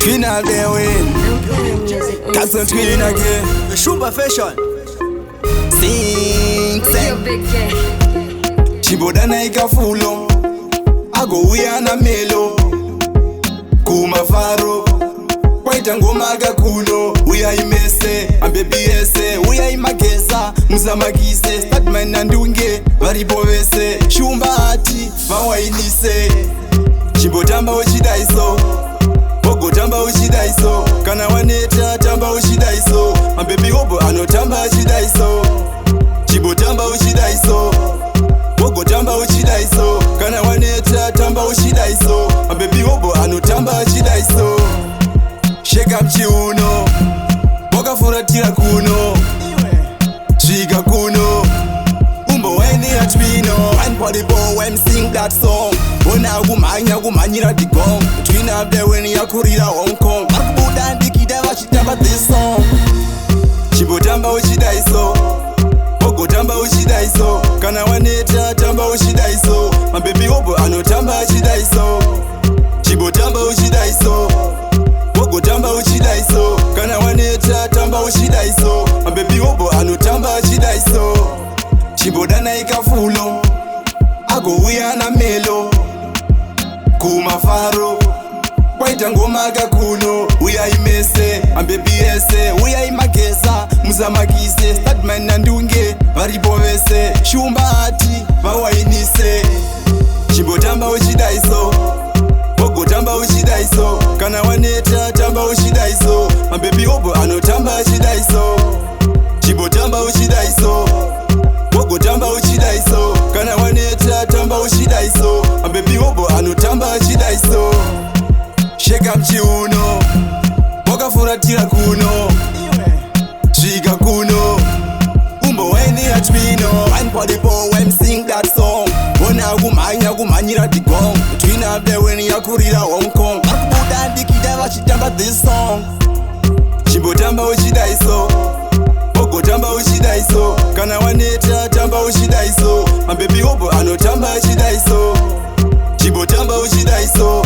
Final day win. Castle twin again. Shumba fashion. Sing, With your sing. big gang. Chibodana ikafulo. Ago uyana melo. Kumafaro. Kwaita ngoma kakuno. Uya imese, ambebi ese. Uya imageza, muzamakise. Statman nandunge, varipo vese. Shumba ati, mawainise. Chibotamba uchidaiso. Bogo tamba uchidaiso. Kana waneta tamba uchidaiso. Ambebi obo anotamba uchidaiso. Chibotamba uchidaiso. Bogo tamba uchidaiso. Kana waneta tamba uchidaiso. Ambebi obo anotamba uchidaiso. Shake up chiuno. Boga furatira kuno. Chiga kuno. Umbo weni atwino. One body boy when sing that song. Ona kumanyira digong. Twin up there when yakurira Hong Kong. Makubuda ndikida vachitamba this song. Chibotamba uchidaiso. Bogo tamba uchidaiso. Kana waneta tamba uchidaiso. Mabebi obo anotamba uchidaiso. Chibotamba uchidaiso. Bogo tamba uchidaiso. Kana waneta tamba uchidaiso. Mabebi obo anotamba uchidaiso. Chibodana ikafulo. Ago uyana melo. Kumafaro. Kwaita ngoma kakuno. Uya imese, ambebi ese. Uya imageza, muzamakise. Statman nandunge, varipo vese. Shumba ati, mawainise. Chibotamba uchidaiso. Bogo tamba uchidaiso. Kana waneta tamba uchidaiso. Ambebi obo anotamba uchidaiso. Chibotamba uchidaiso. Bogo tamba uchidaiso. Kana waneta tamba uchidaiso. Ambebi obo anotamba uchidaiso. Shake up chiuno. Boga furatira kuno. Chiga kuno. Umbo weni atwino. One body boy when sing that song. Ona kumanyira digong. Twin up there when yakurira Hong Kong. Makubuda ndikida vachitamba this song. Chibotamba uchidaiso. Bogo tamba uchidaiso. Kana waneta tamba uchidaiso. Ambebi obo anotamba uchidaiso. Chibotamba uchidaiso.